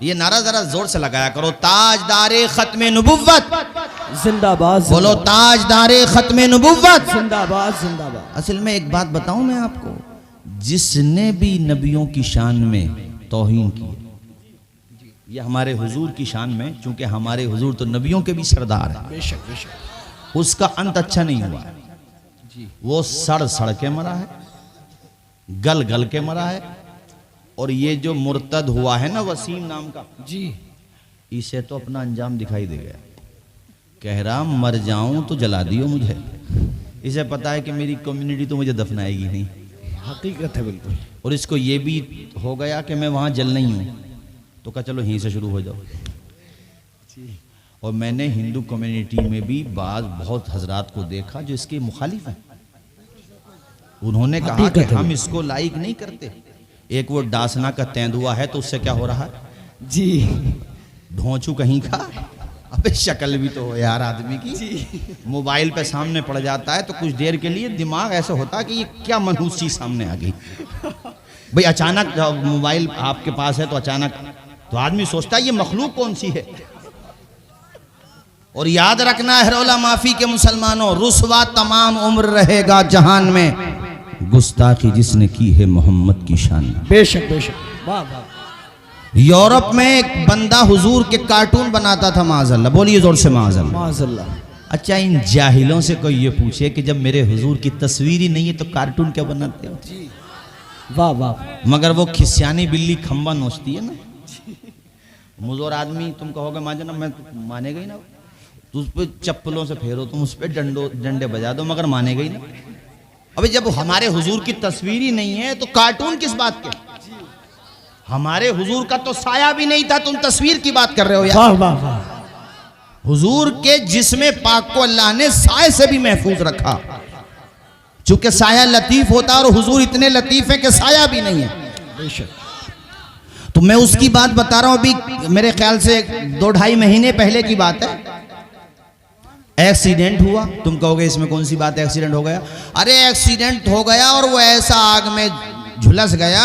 ये नारा जरा जोर से लगाया करो, ताजदारे खत्मे नबुव्वत जिंदाबाद। बोलो ताजदारे खत्मे नबुव्वत जिंदाबाद जिंदाबाद। असल में एक बात बताऊं मैं आपको, जिसने भी नबियों की शान में तौहीन की, ये हमारे हुजूर की शान में, चूंकि हमारे हुजूर तो नबियों के भी सरदार हैं, बेशक बेशक। उसका अंत अच्छा नहीं हुआ। वो सड़ सड़ के मरा है, गल गल के मरा है। और ये जो मुर्तद हुआ है ना वसीम नाम का जी, इसे तो अपना अंजाम दिखाई दे गया। कह रहा मर जाऊं तो जला दियो मुझे। इसे पता है कि मेरी कम्युनिटी तो मुझे दफनाएगी नहीं। हकीकत है बिल्कुल। और इसको ये भी हो गया कि मैं वहां जल नहीं हूं, तो कहा चलो यहीं से शुरू हो जाओ। और मैंने हिंदू कम्युनिटी में भी बहुत हजरात को देखा जो इसके मुखालिफ हैं। उन्होंने कहा कि हम इसको लाइक नहीं करते। एक वो डासना का तेंदुआ है, तो उससे क्या हो रहा है जी, ढोंचू कहीं का। अबे शक्ल भी तो हो यार आदमी की। मोबाइल पे सामने पड़ जाता है तो कुछ देर के लिए दिमाग ऐसा होता है कि ये क्या मनहूस चीज सामने आ गई। भाई अचानक मोबाइल आपके पास है तो अचानक तो आदमी सोचता है ये मखलूक कौन सी है। और याद रखना है रौला माफी के मुसलमानों, रुसवा तमाम उम्र रहेगा जहान में गुस्ताखी जिसने की है मोहम्मद की शान में। बेशक बेशक। वाह वाह। यूरोप में एक बंदा हुजूर के कार्टून बनाता था, माज़अल्लाह। बोलिए जोर से माज़अल्लाह। माज़अल्लाह। अच्छा, इन जाहिलों से कोई ये पूछे कि जब मेरे हुजूर की तस्वीर ही नहीं है तो कार्टून क्या बनाते हो? वाह वाह। मगर वो खिसियानी बिल्ली खंबा नोचती है ना, मुजोर आदमी तुम कहोगे माजना, मैं मानेगा ही ना। तो उस पर चप्पलों से फेरो, तुम उस पर डंडे बजा दो, मगर मानेगा ही ना। अबे जब हमारे हुजूर की तस्वीर ही नहीं है तो कार्टून किस बात के? हमारे हुजूर का तो साया भी नहीं था, तुम तस्वीर की बात कर रहे हो यार। वाह वाह वाह। हुजूर के जिस्म पाक को अल्लाह ने साए से भी महफूज रखा, चूंकि साया लतीफ होता और हुजूर इतने लतीफ है कि साया भी नहीं है। बेशक। तो मैं उसकी बात बता रहा हूं। अभी मेरे ख्याल से 2-2.5 महीने पहले की बात है, एक्सीडेंट हुआ। तुम कहोगे इसमें कौन सी बात है, एक्सीडेंट हो गया? अरे एक्सीडेंट हो गया और वो ऐसा आग में झुलस गया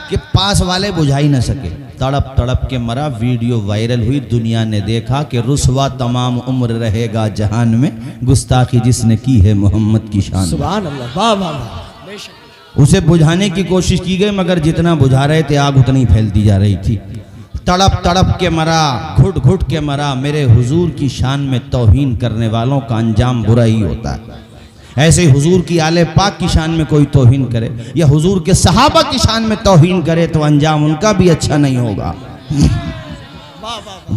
कि पास वाले बुझा ही न सके, तड़प तड़प के मरा। वीडियो वायरल हुई, दुनिया ने देखा कि रुसवा तमाम उम्र रहेगा जहान में गुस्ताखी जिसने की है मोहम्मद की शान। सुभान अल्लाह। वाह वाह वाह। बेशक। उसे बुझाने की कोशिश की गई, मगर जितना बुझा रहे थे आग उतनी फैलती जा रही थी। तड़प तड़प के मरा, घुट घुट के मरा। मेरे हुजूर की शान में तौहीन करने वालों का अंजाम बुरा ही होता है। ऐसे हुजूर की आले पाक की शान में कोई तौहीन करे या हुजूर के सहाबा की शान में तौहीन करे तो अंजाम उनका भी अच्छा नहीं होगा।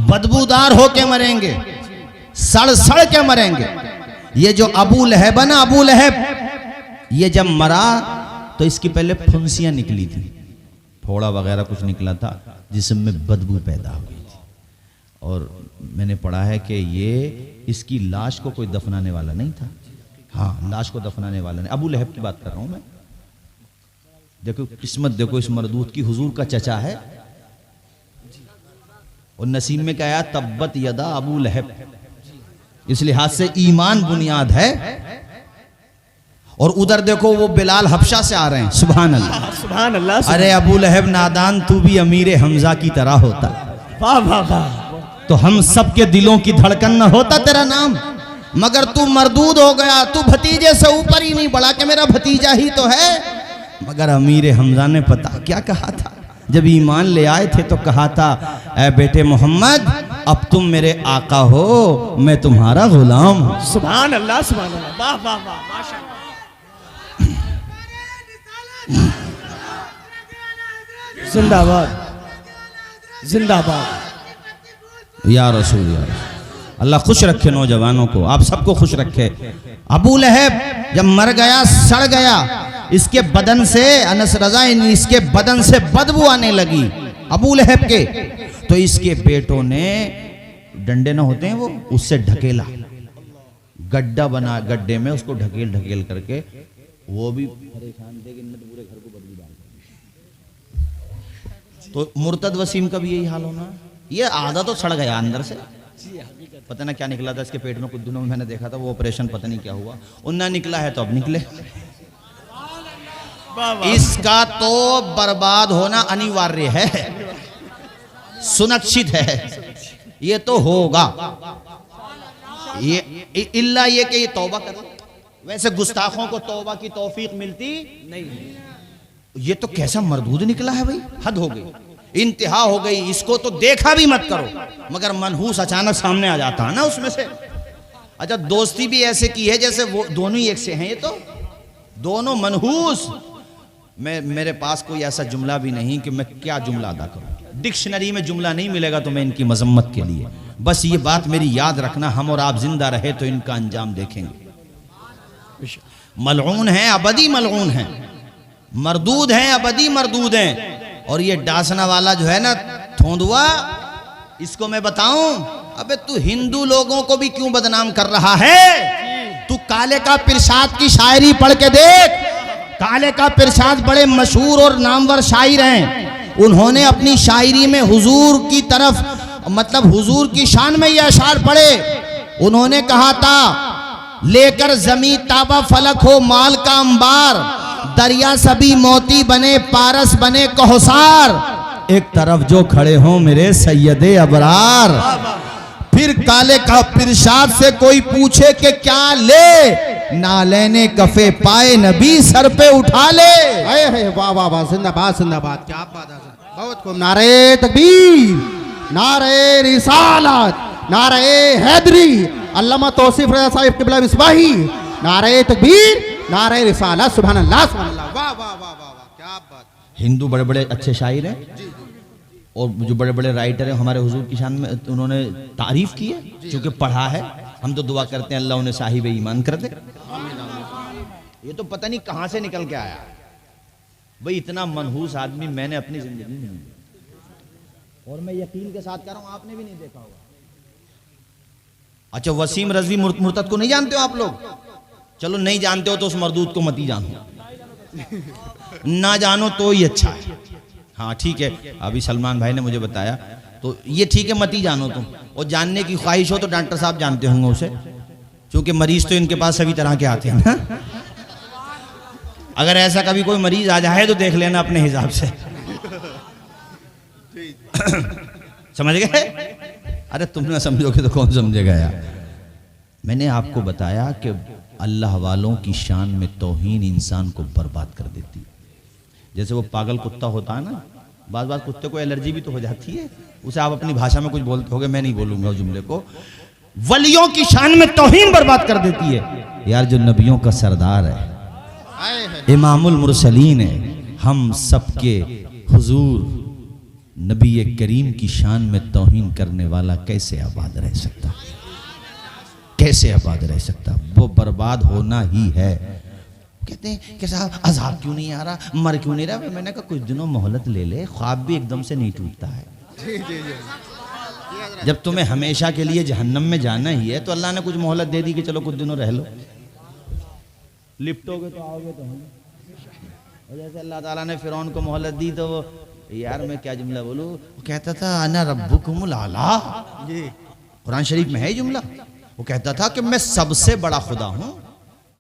बदबूदार होके मरेंगे, सड़ सड़ के मरेंगे। ये जो अबू लहब ना, अबू लहब, ये जब मरा तो इसकी पहले फुंसियां निकली थी, फोड़ा वगैरह कुछ निकला था जिसमें बदबू पैदा हो गई थी। और मैंने पढ़ा है कि ये इसकी लाश को कोई दफनाने वाला नहीं था। हाँ, लाश को दफनाने वाला नहीं। अबू लहब की बात कर रहा हूं मैं। देखो किस्मत, देखो इस मरदूत की, हुजूर का चचा है। और नसीब में क्या आया, तब्बत यदा अबू लहब। इस लिहाज से ईमान बुनियाद है। और उधर देखो वो बिलाल हबशा से आ रहे हैं। सुभान अल्लाह सुभान अल्लाह। अरे अबू लहब नादान, तू भी अमीर हमजा की तरह होता। वाह वाह वाह। तो हम सब के दिलों की धड़कन न होता तेरा नाम, मगर तू मरदूद हो गया। तू भतीजे से ऊपर ही नहीं बढ़ा कि मेरा भतीजा ही तो है। मगर अमीर हमजा ने पता क्या कहा था जब ईमान ले आए थे? तो कहा था, ऐ बेटे मोहम्मद, अब तुम मेरे आका हो, मैं तुम्हारा गुलाम हूं। सुभान अल्लाह सुभान अल्लाह। वाह वाह वाह। माशाअल्लाह। जिंदाबाद जिंदाबाद। या रसूल, या रसूल। अल्लाह खुश रखे नौजवानों को, आप सबको खुश रखे। अबू लहब जब मर गया, सड़ गया, इसके बदन से, अनस रज़ा, इसके बदन से बदबू आने लगी अबू लहब के। तो इसके बेटों ने, डंडे न होते हैं वो, उससे ढकेला, गड्ढा बना, गड्ढे में उसको ढकेल ढकेल करके। वो भी परेशान थे कि इनने तो पूरे घर को बदबू डाल दी। तो मुर्तद वसीम का भी यही हाल होना। ये आधा तो सड़ गया अंदर से, पता ना क्या निकला था इसके पेट में। कुछ दिनों में मैंने देखा था वो ऑपरेशन, पता नहीं क्या हुआ, उन्ना निकला है तो अब निकले। इसका तो बर्बाद होना अनिवार्य है। सुनिश्चित है, ये तो होगा, ये इल्ला ये कि ये तौबा कर ले। वैसे गुस्ताखों को तौबा की तौफीक मिलती नहीं। ये तो कैसा मरदूद निकला है भाई, हद हो गई, इंतहा हो गई। इसको तो देखा भी मत करो, मगर मनहूस अचानक सामने आ जाता है ना उसमें से। अच्छा, दोस्ती भी ऐसे की है जैसे वो दोनों ही एक से हैं, ये तो दोनों मनहूस। मेरे पास कोई ऐसा जुमला भी नहीं कि मैं क्या जुमला अदा करूं, डिक्शनरी में जुमला नहीं मिलेगा तो मैं इनकी मजम्मत के लिए। बस ये बात मेरी याद रखना, हम और आप जिंदा रहे तो इनका अंजाम देखेंगे। मलऊन है, अबदी मलऊन है, मरदूद हैं, अबदी मरदूद हैं। और ये डासना वाला जो है ना थोंदुआ, इसको मैं बताऊं, अबे तू हिंदू लोगों को भी क्यों बदनाम कर रहा है? तू काले का पिरशाद की शायरी पढ़ के देख। काले का पिरशाद बड़े मशहूर और नामवर शायर हैं। उन्होंने अपनी शायरी में हुजूर की तरफ, मतलब हुजूर की शान में ये अशार पढ़े। उन्होंने कहा था, लेकर जमी ताबा फलक हो माल का अंबार, दरिया सभी मोती बने पारस बने कौसार, एक तरफ जो खड़े हों मेरे सैयदे अबरार। फिर काले का पिरशाद से कोई पूछे कि क्या ले, ना लेने कफे पाए नबी सर पे उठा ले। वाह वाह वाह, जिंदाबाद जिंदाबाद, क्या बात है, बहुत खूब। नारे तकबीर, नारे रिसालत, नारे हैदरी, अल्लामा तौसीफ रज़ा साहिब क़िबला मिसबाही, नारे तकबीर, नारे रिसालत, सुभान अल्लाह सुभान अल्लाह, वाह वाह वाह वाह, क्या बात। हिंदू बड़े बड़े अच्छे शायर हैं और जो बड़े बड़े राइटर हैं हमारे हुजूर की शान में उन्होंने तारीफ की है, क्योंकि पढ़ा है। हम तो दुआ करते हैं अल्लाह उन्हें साहिब ईमान कर दे। ये तो पता नहीं कहां से निकल के आया भाई, इतना मनहूस आदमी मैंने अपनी जिंदगी में नहीं देखा। और मैं यकीन के साथ कह रहा हूं आपने भी नहीं देखा होगा। अच्छा, वसीम रजवी मुर्तद को नहीं जानते हो आप लोग? चलो नहीं जानते हो तो उस मरदूद को मत ही जानो, ना जानो तो ही अच्छा है। हाँ ठीक है, अभी सलमान भाई ने मुझे बताया तो ये ठीक है, मत ही जानो तुम। और जानने की ख्वाहिश हो तो डॉक्टर साहब जानते होंगे उसे, क्योंकि मरीज तो इनके पास सभी तरह के आते हैं ना। अगर ऐसा कभी कोई मरीज आ जाए तो देख लेना अपने हिसाब से। समझ गए? अरे तुम ना समझोगे तो कौन समझेगा यार। मैंने आपको बताया कि अल्लाह वालों की शान में तौहीन इंसान को बर्बाद कर देती है। जैसे वो पागल कुत्ता होता है ना, बार बार कुत्ते को एलर्जी भी तो हो जाती है, उसे आप अपनी भाषा में कुछ बोलते होगे, मैं नहीं बोलूंगा उस जुमले को। वलियों की शान में तौहीन बर्बाद कर देती है यार। जो नबियों का सरदार है, इमामुल मुरसलीन है, हम सबके हुजूर नबी करीम की शान में तौहीन करने वाला कैसे आबाद रह सकता? कैसे आबाद रह सकता? वो बर्बाद होना ही है। कहते हैं कि साहब अज़ाब क्यों नहीं आ रहा, मर क्यों नहीं रहा? मैंने कहा कुछ दिनों मोहलत ले ले, ख्वाब भी एकदम से नहीं टूटता है। जब तुम्हें हमेशा के लिए जहन्नम में जाना ही है तो अल्लाह ने कुछ मोहलत दे दी कि चलो कुछ दिनों रह लो, लिपटोगे तो आओगे तो हम। और जैसे अल्लाह ताला ने फिरौन को मोहलत दी तो वो, यार मैं क्या जुमला बोलूं, वो कहता था अना रब्बुकुमुल आला, कुरान शरीफ में है जुमला। वो कहता था कि मैं सबसे बड़ा खुदा हूं।